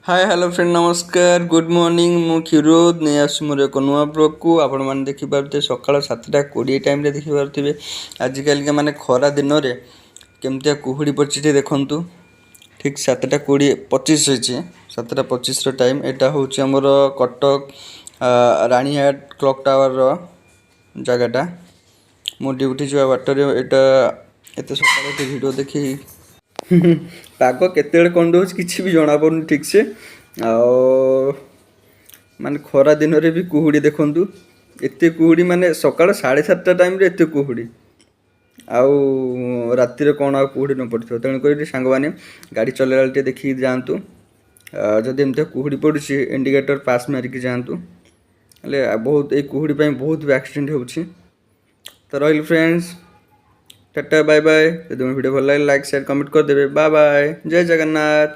Hi hello friend नमस्कार good morning मु क्षीरोद नहीं आसु मोर एक नुआ ब्लॉग को आपण मैंने देखिपे सकाल 7:20 टाइम देखिपे आजिकल माने खरा दिन में केमतिया कुहुड़ी पड़ी देखु ठीक 7:20 होती 7:25 टाइम यहाँ हूँ आमर कटक रानीहाट क्लॉक टावर जगटा मो ड्यूटी जा बाटर यहाँ एत सका भिड देखी पाग केत कौन दौर कि भी जना पड़न ठीक से माने खरा दिन में भी कुहुड़ी देखु एत कुहुड़ी माने सका 7:30 टाइम एत कुहुड़ी आउ रातिर कौन आ कुहुड़ी न पड़े तेणुक सांग मैंने गाड़ी चलैला देखिए जातु जदि एमती कुहुड़ी पड़ी इंडिकेटर पास मारिक जातु बहुत ये कुहुड़ी बहुत भी एक्सीडेंट हो तो रही फ्रेंड्स टाटा बाय बाय। यदि वीडियो भल लगे लाइक शेयर कमेंट करदे। बाय बाय जय जगन्नाथ।